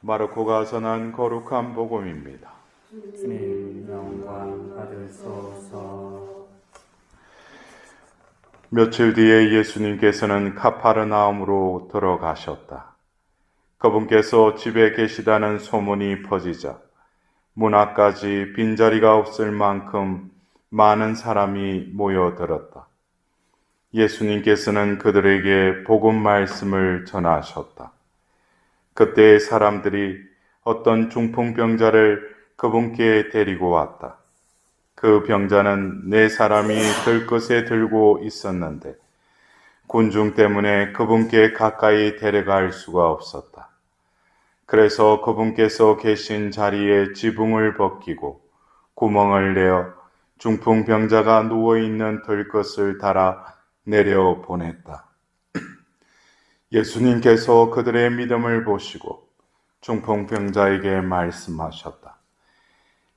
마르코가 전한 거룩한 복음입니다. 주님 영광 받으소서. 며칠 뒤에 예수님께서는 카파르나움으로 들어가셨다. 그분께서 집에 계시다는 소문이 퍼지자 문 앞까지 빈자리가 없을 만큼 많은 사람이 모여들었다. 예수님께서는 그들에게 복음 말씀을 전하셨다. 그때 사람들이 어떤 중풍병자를 그분께 데리고 왔다. 그 병자는 4사람이 들것에 들고 있었는데 군중 때문에 그분께 가까이 데려갈 수가 없었다. 그래서 그분께서 계신 자리에 지붕을 벗기고 구멍을 내어 중풍병자가 누워있는 들것을 달아 내려 보냈다. 예수님께서 그들의 믿음을 보시고 중풍병자에게 말씀하셨다.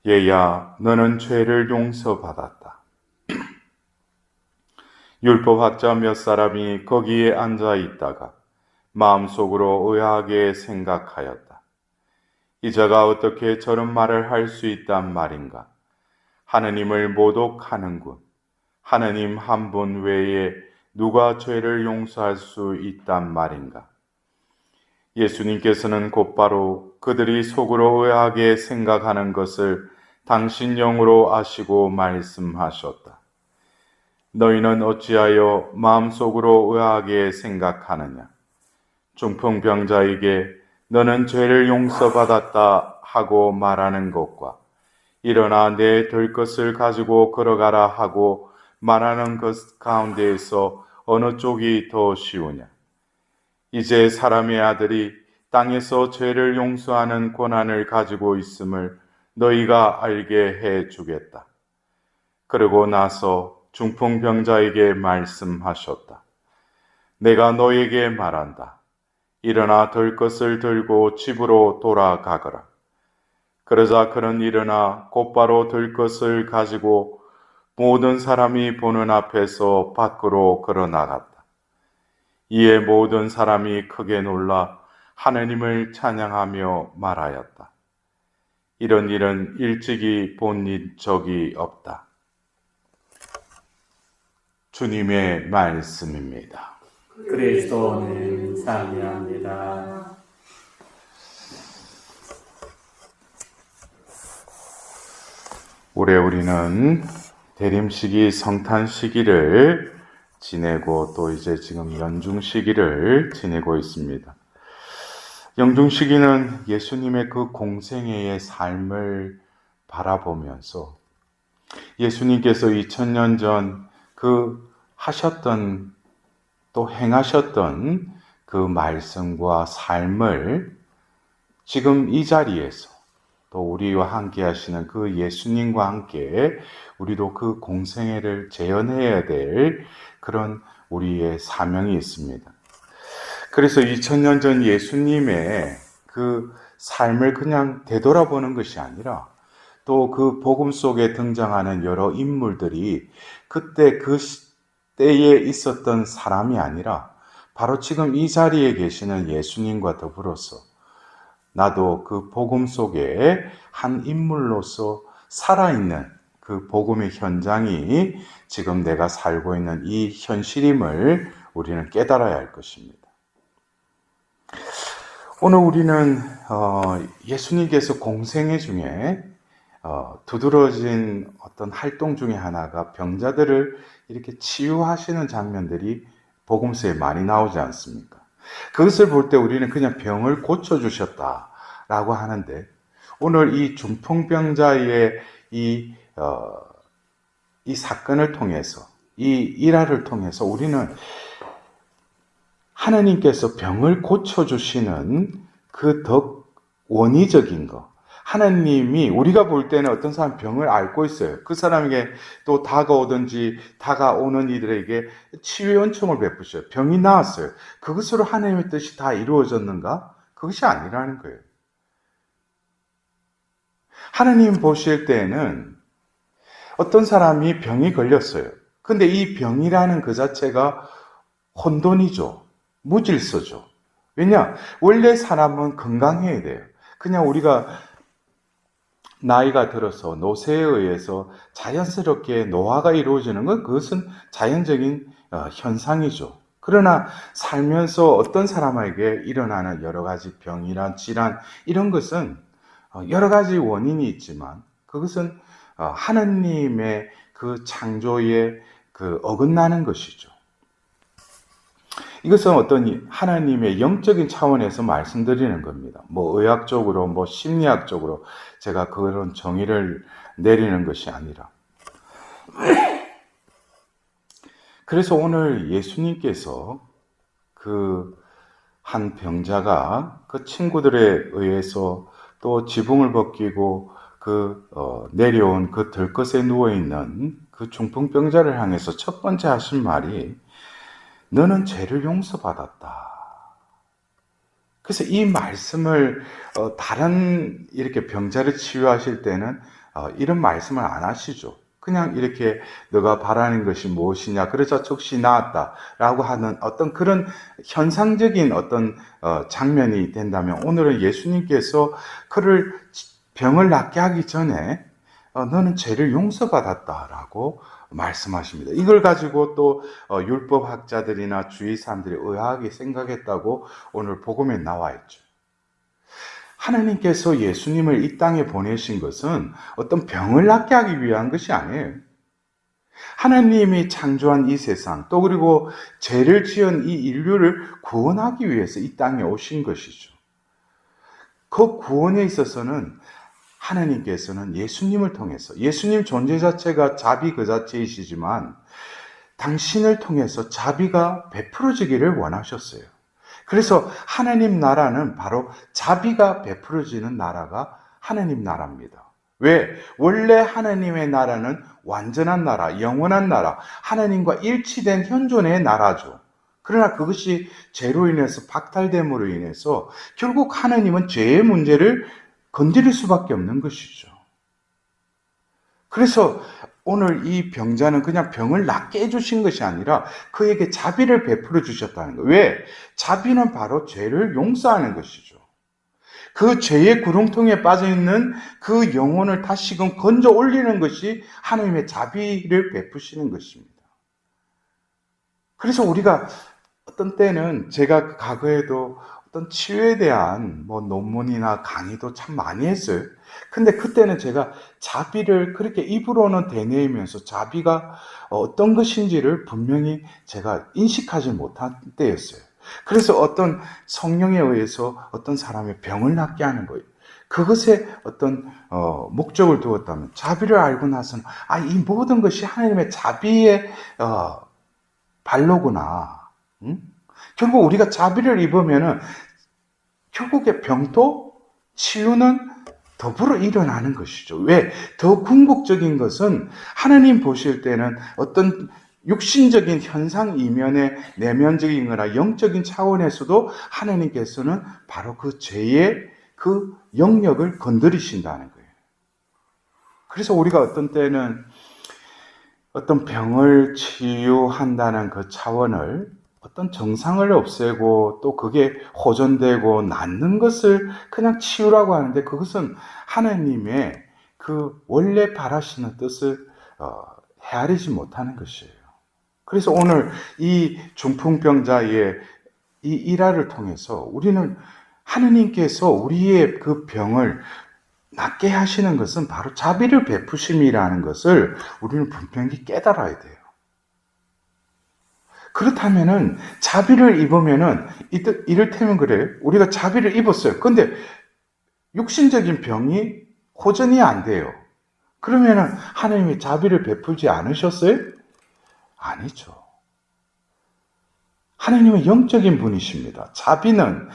얘야, 너는 죄를 용서받았다. 율법학자 몇 사람이 거기에 앉아 있다가 마음속으로 의아하게 생각하였다. 이 자가 어떻게 저런 말을 할 수 있단 말인가? 하느님을 모독하는군. 하느님 한 분 외에 누가 죄를 용서할 수 있단 말인가? 예수님께서는 곧바로 그들이 속으로 의아하게 생각하는 것을 당신 영으로 아시고 말씀하셨다. 너희는 어찌하여 마음속으로 의아하게 생각하느냐? 중풍병자에게 너는 죄를 용서받았다 하고 말하는 것과 일어나 내 될 것을 가지고 걸어가라 하고 말하는 것 가운데에서 어느 쪽이 더 쉬우냐? 이제 사람의 아들이 땅에서 죄를 용서하는 권한을 가지고 있음을 너희가 알게 해 주겠다. 그러고 나서 중풍병자에게 말씀하셨다. 내가 너에게 말한다. 일어나 들 것을 들고 집으로 돌아가거라. 그러자 그는 일어나 곧바로 들 것을 가지고 모든 사람이 보는 앞에서 밖으로 걸어 나갔다. 이에 모든 사람이 크게 놀라 하느님을 찬양하며 말하였다. 이런 일은 일찍이 본 적이 없다. 주님의 말씀입니다. 그리스도는 찬양합니다. 올해 우리는 대림 시기, 성탄 시기를 지내고 또 이제 지금 연중 시기를 지내고 있습니다. 연중 시기는 예수님의 그 공생애의 삶을 바라보면서 예수님께서 2000년 전 그 하셨던 또 행하셨던 그 말씀과 삶을 지금 이 자리에서 또 우리와 함께 하시는 그 예수님과 함께 우리도 그 공생애를 재현해야 될 그런 우리의 사명이 있습니다. 그래서 2000년 전 예수님의 그 삶을 그냥 되돌아보는 것이 아니라 또 그 복음 속에 등장하는 여러 인물들이 그때 그 때에 있었던 사람이 아니라 바로 지금 이 자리에 계시는 예수님과 더불어서 나도 그 복음 속에 한 인물로서 살아있는 그 복음의 현장이 지금 내가 살고 있는 이 현실임을 우리는 깨달아야 할 것입니다. 오늘 우리는 예수님께서 공생애 중에 두드러진 어떤 활동 중에 하나가 병자들을 이렇게 치유하시는 장면들이 복음서에 많이 나오지 않습니까? 그것을 볼 때 우리는 그냥 병을 고쳐주셨다라고 하는데 오늘 이 중풍병자의 이 사건을 통해서 이 일화를 통해서 우리는 하나님께서 병을 고쳐주시는 그 더 원의적인 것, 하나님이 우리가 볼 때는 어떤 사람 병을 앓고 있어요. 그 사람에게 또 다가오든지 다가오는 이들에게 치유의 은총을 베푸셔요. 병이 나았어요. 그것으로 하나님의 뜻이 다 이루어졌는가? 그것이 아니라는 거예요. 하나님 보실 때에는 어떤 사람이 병이 걸렸어요. 근데 이 병이라는 그 자체가 혼돈이죠. 무질서죠. 왜냐? 원래 사람은 건강해야 돼요. 그냥 우리가 나이가 들어서 노쇠에 의해서 자연스럽게 노화가 이루어지는 건 그것은 자연적인 현상이죠. 그러나 살면서 어떤 사람에게 일어나는 여러 가지 병이나 질환 이런 것은 여러 가지 원인이 있지만 그것은 하느님의 그 창조에 어긋나는 것이죠. 이것은 어떤 하나님의 영적인 차원에서 말씀드리는 겁니다. 뭐 의학적으로, 뭐 심리학적으로 제가 그런 정의를 내리는 것이 아니라. 그래서 오늘 예수님께서 그 한 병자가 그 친구들에 의해서 또 지붕을 벗기고 내려온 그 들것에 누워있는 그 중풍병자를 향해서 첫 번째 하신 말이 너는 죄를 용서받았다. 그래서 이 말씀을 다른 이렇게 병자를 치유하실 때는 이런 말씀을 안 하시죠. 그냥 이렇게 너가 바라는 것이 무엇이냐 그래서 즉시 나았다라고 하는 어떤 그런 현상적인 어떤 장면이 된다면 오늘은 예수님께서 그를 병을 낫게 하기 전에 너는 죄를 용서받았다라고 말씀하십니다. 이걸 가지고 또 율법학자들이나 주위 사람들이 의아하게 생각했다고 오늘 복음에 나와 있죠. 하나님께서 예수님을 이 땅에 보내신 것은 어떤 병을 낫게 하기 위한 것이 아니에요. 하나님이 창조한 이 세상 또 그리고 죄를 지은 이 인류를 구원하기 위해서 이 땅에 오신 것이죠. 그 구원에 있어서는 하나님께서는 예수님을 통해서 예수님 존재 자체가 자비 그 자체이시지만 당신을 통해서 자비가 베풀어지기를 원하셨어요. 그래서 하나님 나라는 바로 자비가 베풀어지는 나라가 하나님 나라입니다. 왜? 원래 하나님의 나라는 완전한 나라, 영원한 나라, 하나님과 일치된 현존의 나라죠. 그러나 그것이 죄로 인해서 박탈됨으로 인해서 결국 하나님은 죄의 문제를 건드릴 수밖에 없는 것이죠. 그래서 오늘 이 병자는 그냥 병을 낫게 해주신 것이 아니라 그에게 자비를 베풀어 주셨다는 거예요. 왜? 자비는 바로 죄를 용서하는 것이죠. 그 죄의 구렁텅이에 빠져있는 그 영혼을 다시금 건져 올리는 것이 하나님의 자비를 베푸시는 것입니다. 그래서 우리가 어떤 때는 제가 과거에도 어떤 치유에 대한 논문이나 강의도 참 많이 했어요. 근데 그때는 제가 자비를 그렇게 입으로는 되뇌이면서 자비가 어떤 것인지를 분명히 제가 인식하지 못한 때였어요. 그래서 어떤 성령에 의해서 어떤 사람의 병을 낫게 하는 거예요. 그것에 어떤 목적을 두었다면 자비를 알고 나서는 이 모든 것이 하나님의 자비의 발로구나. 결국 우리가 자비를 입으면은 결국에 병도 치유는 더불어 일어나는 것이죠. 왜? 더 궁극적인 것은 하나님 보실 때는 어떤 육신적인 현상 이면의 내면적인 거나 영적인 차원에서도 하나님께서는 바로 그 죄의 그 영역을 건드리신다는 거예요. 그래서 우리가 어떤 때는 어떤 병을 치유한다는 그 차원을 어떤 정상을 없애고 또 그게 호전되고 낫는 것을 그냥 치유라고 하는데 그것은 하나님의 그 원래 바라시는 뜻을 헤아리지 못하는 것이에요. 그래서 오늘 이 중풍병자의 이 일화를 통해서 우리는 하나님께서 우리의 그 병을 낫게 하시는 것은 바로 자비를 베푸심이라는 것을 우리는 분명히 깨달아야 돼요. 그렇다면은 자비를 입으면은 이를테면 그래. 우리가 자비를 입었어요. 근데 육신적인 병이 호전이 안 돼요. 그러면은 하나님이 자비를 베풀지 않으셨어요? 아니죠. 하나님은 영적인 분이십니다. 자비는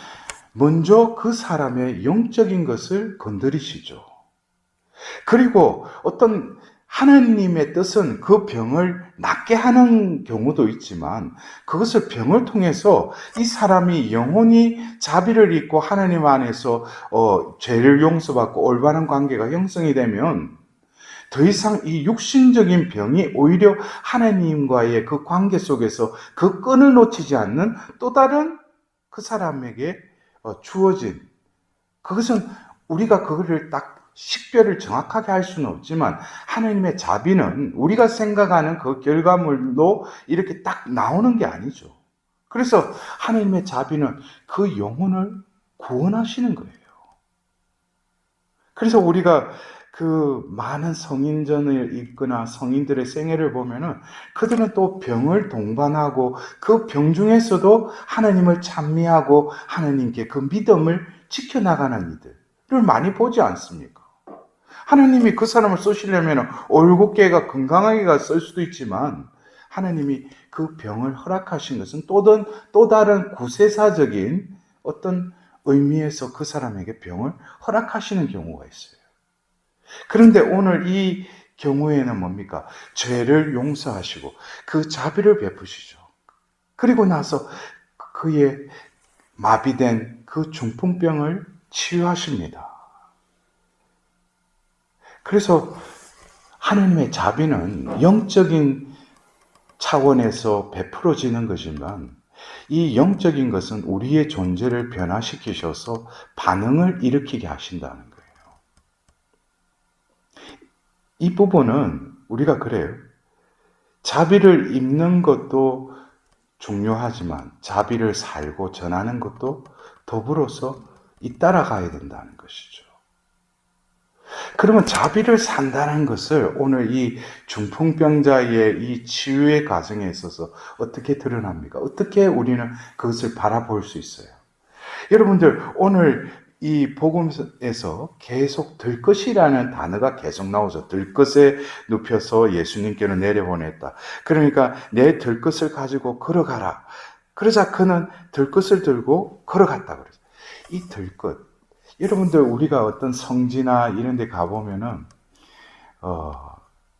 먼저 그 사람의 영적인 것을 건드리시죠. 그리고 어떤 하나님의 뜻은 그 병을 낫게 하는 경우도 있지만 그것을 병을 통해서 이 사람이 영혼이 자비를 입고 하나님 안에서 죄를 용서받고 올바른 관계가 형성이 되면 더 이상 이 육신적인 병이 오히려 하나님과의 그 관계 속에서 그 끈을 놓치지 않는 또 다른 그 사람에게 주어진 그것은 우리가 그거를 딱 식별을 정확하게 할 수는 없지만 하나님의 자비는 우리가 생각하는 그 결과물로 이렇게 딱 나오는 게 아니죠. 그래서 하나님의 자비는 그 영혼을 구원하시는 거예요. 그래서 우리가 그 많은 성인전을 읽거나 성인들의 생애를 보면은 그들은 또 병을 동반하고 그 병 중에서도 하나님을 찬미하고 하나님께 그 믿음을 지켜나가는 이들을 많이 보지 않습니까? 하나님이 그 사람을 쓰시려면 올곧게가 건강하게가 쓸 수도 있지만 하나님이 그 병을 허락하신 것은 또 다른 구세사적인 어떤 의미에서 그 사람에게 병을 허락하시는 경우가 있어요. 그런데 오늘 이 경우에는 뭡니까? 죄를 용서하시고 그 자비를 베푸시죠. 그리고 나서 그의 마비된 그 중풍병을 치유하십니다. 그래서 하나님의 자비는 영적인 차원에서 베풀어지는 것이지만 이 영적인 것은 우리의 존재를 변화시키셔서 반응을 일으키게 하신다는 거예요. 이 부분은 우리가 그래요. 자비를 입는 것도 중요하지만 자비를 살고 전하는 것도 더불어서 잇따라가야 된다는 것이죠. 그러면 자비를 산다는 것을 오늘 이 중풍병자의 이 치유의 과정에 있어서 어떻게 드러납니까? 어떻게 우리는 그것을 바라볼 수 있어요? 여러분들 오늘 이 복음에서 계속 들것이라는 단어가 계속 나오죠. 들것에 눕혀서 예수님께로 내려보냈다. 그러니까 내 들것을 가지고 걸어가라. 그러자 그는 들것을 들고 걸어갔다 그러죠. 이 들것, 여러분들 우리가 어떤 성지나 이런 데 가보면은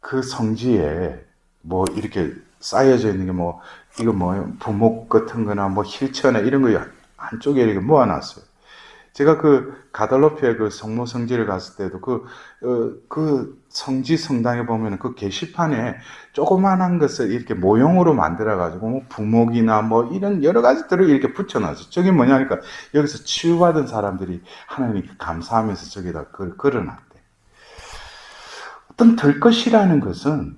그 성지에 뭐 이렇게 쌓여져 있는 게 뭐 이거 뭐예요? 부목 같은 거나 뭐 힐체나 이런 거 한쪽에 이렇게 모아놨어요. 제가 그 가달로피아 그 성모 성지를 갔을 때도 그 성지 성당에 보면 그 게시판에 조그만한 것을 이렇게 모형으로 만들어가지고 뭐 부목이나 뭐 이런 여러 가지들을 이렇게 붙여놨어요. 저게 뭐냐니까 여기서 치유받은 사람들이 하나님께 감사하면서 저기다 그걸 걸어놨대. 어떤 들것이라는 것은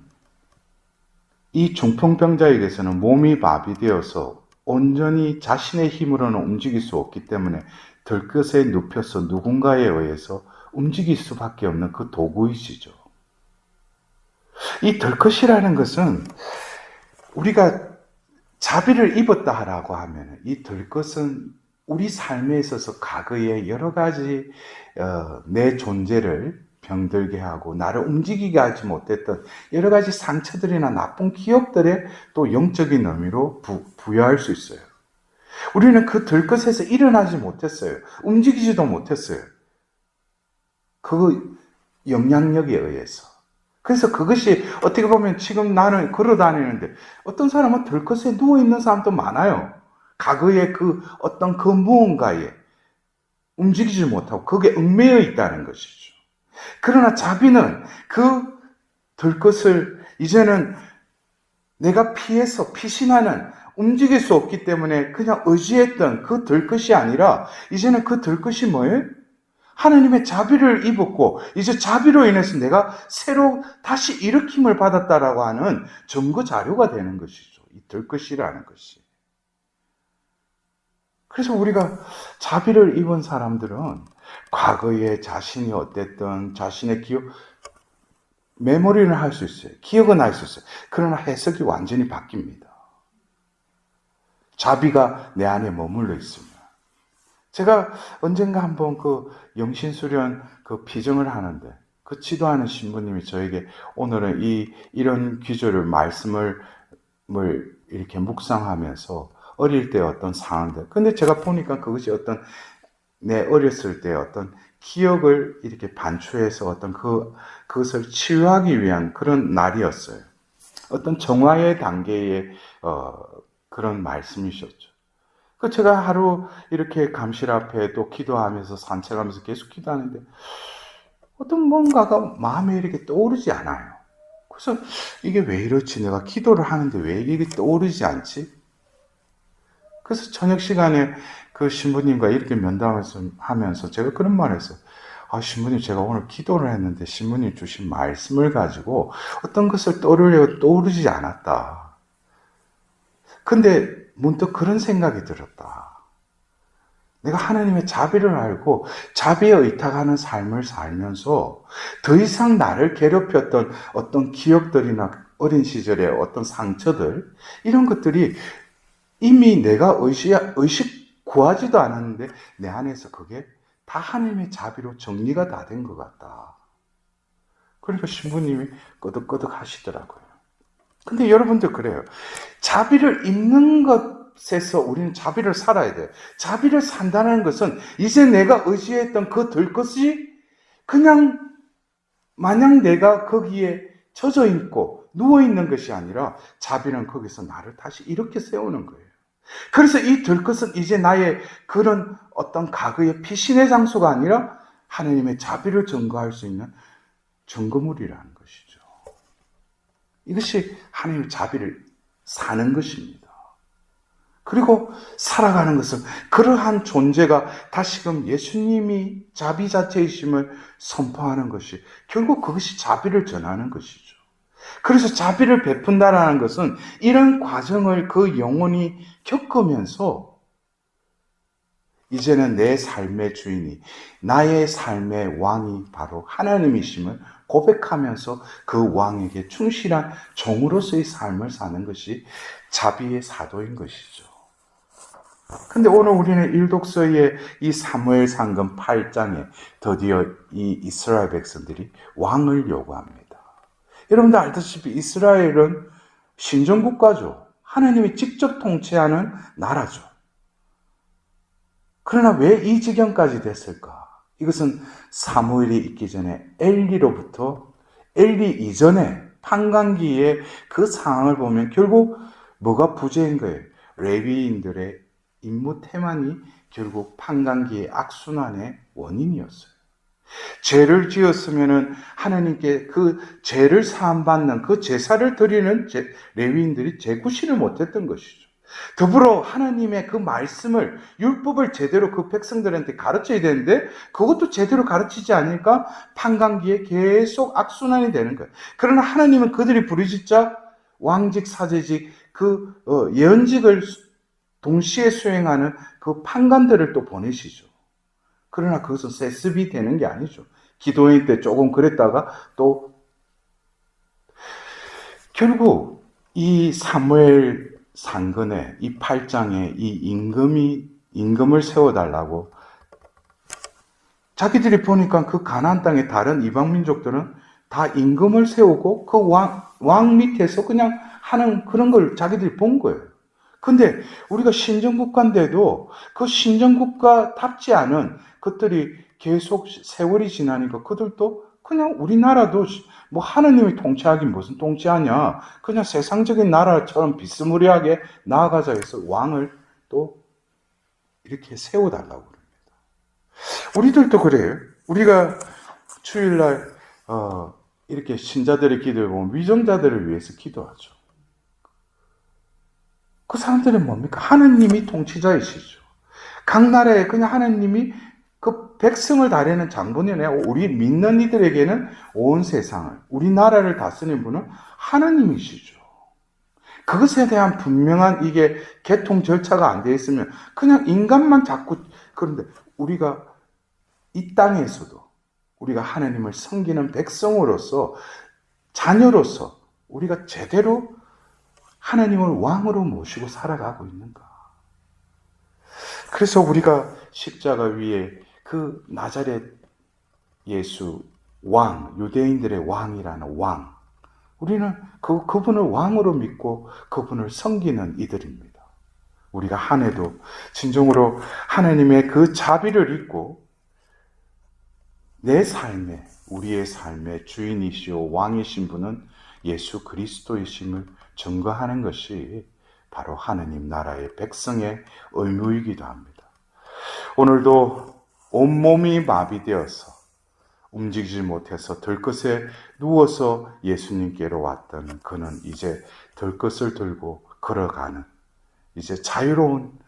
이 중풍병자에게서는 몸이 마비되어서 온전히 자신의 힘으로는 움직일 수 없기 때문에 들것에 눕혀서 누군가에 의해서 움직일 수밖에 없는 그 도구이시죠. 이 들것이라는 것은 우리가 자비를 입었다라고 하면 이 들것은 우리 삶에 있어서 과거에 여러 가지 내 존재를 병들게 하고 나를 움직이게 하지 못했던 여러 가지 상처들이나 나쁜 기억들에 또 영적인 의미로 부여할 수 있어요. 우리는 그 들것에서 일어나지 못했어요. 움직이지도 못했어요. 그 영향력에 의해서. 그래서 그것이 어떻게 보면 지금 나는 걸어 다니는데 어떤 사람은 들것에 누워있는 사람도 많아요. 과거의 그 어떤 그 무언가에 움직이지 못하고 거기에 얽매여 있다는 것이죠. 그러나 자비는 그 들것을 이제는 내가 피해서 피신하는 움직일 수 없기 때문에 그냥 의지했던 그 들것이 아니라 이제는 그 들것이 뭐예요? 하나님의 자비를 입었고 이제 자비로 인해서 내가 새로 다시 일으킴을 받았다라고 하는 증거 자료가 되는 것이죠. 이 들것이라는 것이. 그래서 우리가 자비를 입은 사람들은 과거에 자신이 어땠던 자신의 기억, 메모리는 할 수 있어요. 기억은 할 수 있어요. 그러나 해석이 완전히 바뀝니다. 자비가 내 안에 머물러 있습니다. 제가 언젠가 한번 그 영신수련 그 피정을 하는데 그 지도하는 신부님이 저에게 오늘은 이런 귀절을 말씀을 이렇게 묵상하면서 어릴 때 어떤 상황들. 근데 제가 보니까 그것이 어떤 내 어렸을 때 어떤 기억을 이렇게 반추해서 어떤 그것을 치유하기 위한 그런 날이었어요. 어떤 정화의 단계의 그런 말씀이셨죠. 그 제가 하루 이렇게 감실 앞에 또 기도하면서 산책하면서 계속 기도하는데 어떤 뭔가가 마음에 이렇게 떠오르지 않아요. 그래서 이게 왜 이렇지? 내가 기도를 하는데 왜 이게 떠오르지 않지? 그래서 저녁 시간에 그 신부님과 이렇게 면담하면서 제가 그런 말을 했어요. 신부님, 제가 오늘 기도를 했는데 신부님 주신 말씀을 가지고 어떤 것을 떠오르지 않았다. 근데 문득 그런 생각이 들었다. 내가 하나님의 자비를 알고 자비에 의탁하는 삶을 살면서 더 이상 나를 괴롭혔던 어떤 기억들이나 어린 시절의 어떤 상처들, 이런 것들이 이미 내가 의식 구하지도 않았는데 내 안에서 그게 다 하나님의 자비로 정리가 다 된 것 같다. 그러니까 신부님이 끄덕끄덕 하시더라고요. 근데 여러분들 그래요. 자비를 입는 것에서 우리는 자비를 살아야 돼요. 자비를 산다는 것은 이제 내가 의지했던 그 들것이 그냥 마냥 내가 거기에 젖어 있고 누워 있는 것이 아니라 자비는 거기서 나를 다시 이렇게 세우는 거예요. 그래서 이 들것은 이제 나의 그런 어떤 과거의 피신의 장소가 아니라 하나님의 자비를 증거할 수 있는 증거물이라는 것이죠. 이것이 하나님의 자비를 사는 것입니다. 그리고 살아가는 것은 그러한 존재가 다시금 예수님이 자비 자체이심을 선포하는 것이 결국 그것이 자비를 전하는 것이죠. 그래서 자비를 베푼다라는 것은 이런 과정을 그 영혼이 겪으면서 이제는 내 삶의 주인이, 나의 삶의 왕이 바로 하나님이심을 고백하면서 그 왕에게 충실한 종으로서의 삶을 사는 것이 자비의 사도인 것이죠. 근데 오늘 우리는 일독서의 이 사무엘 상금 8장에 드디어 이 이스라엘 백성들이 왕을 요구합니다. 여러분들 알다시피 이스라엘은 신정국가죠. 하나님이 직접 통치하는 나라죠. 그러나 왜 이 지경까지 됐을까? 이것은 사무엘이 있기 전에 엘리 이전에 판관기의 그 상황을 보면 결국 뭐가 부재인 거예요? 레위인들의 임무 태만이 결국 판관기의 악순환의 원인이었어요. 죄를 지었으면은 하나님께 그 죄를 사함받는 그 제사를 드리는 레위인들이 제구실을 못했던 것이죠. 더불어 하나님의 그 말씀을, 율법을 제대로 그 백성들한테 가르쳐야 되는데 그것도 제대로 가르치지 않으니까 판관기에 계속 악순환이 되는 거예요. 그러나 하나님은 그들이 부르짖자 왕직, 사제직, 예언직을 동시에 수행하는 그 판관들을 또 보내시죠. 그러나 그것은 세습이 되는 게 아니죠. 기도회 때 조금 그랬다가 또 결국 이 사무엘 상근에 이 8장에 이 임금을 세워달라고 자기들이 보니까 그 가나안 땅의 다른 이방 민족들은 다 임금을 세우고 그 왕 밑에서 그냥 하는 그런 걸 자기들이 본 거예요. 근데 우리가 신정국가인데도 그 신정국가답지 않은 것들이 계속 세월이 지나니까 그들도 그냥 우리나라도 뭐 하느님이 통치하긴 무슨 통치하냐. 그냥 세상적인 나라처럼 비스무리하게 나아가자 해서 왕을 또 이렇게 세워달라고 그럽니다. 우리들도 그래요. 우리가 주일날 이렇게 신자들의 기도를 보면 위정자들을 위해서 기도하죠. 그 사람들은 뭡니까? 하느님이 통치자이시죠. 각 나라에 그냥 하느님이 그 백성을 다리는 장본이 아니라 우리 믿는 이들에게는 온 세상을, 우리나라를 다스리는 분은 하느님이시죠. 그것에 대한 분명한 이게 개통 절차가 안 되어 있으면 그냥 인간만 자꾸, 그런데 우리가 이 땅에서도 우리가 하느님을 섬기는 백성으로서, 자녀로서 우리가 제대로 하나님을 왕으로 모시고 살아가고 있는가? 그래서 우리가 십자가 위에 그 나자렛 예수 왕, 유대인들의 왕이라는 왕, 우리는 그분을 왕으로 믿고 그분을 섬기는 이들입니다. 우리가 한 해도 진정으로 하나님의 그 자비를 잊고 내 삶에, 우리의 삶의 주인이시오 왕이신 분은 예수 그리스도이심을 증거하는 것이 바로 하느님 나라의 백성의 의무이기도 합니다. 오늘도 온몸이 마비되어서 움직이지 못해서 들것에 누워서 예수님께로 왔던 그는 이제 들것을 들고 걸어가는 이제 자유로운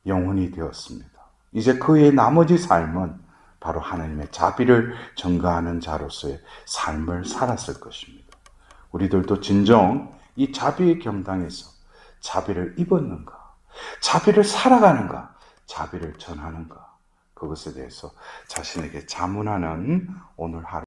영혼이 되었습니다. 이제 그의 나머지 삶은 바로 하나님의 자비를 전가하는 자로서의 삶을 살았을 것입니다. 우리들도 진정 이 자비의 경당에서 자비를 입었는가, 자비를 살아가는가, 자비를 전하는가, 그것에 대해서 자신에게 자문하는 오늘 하루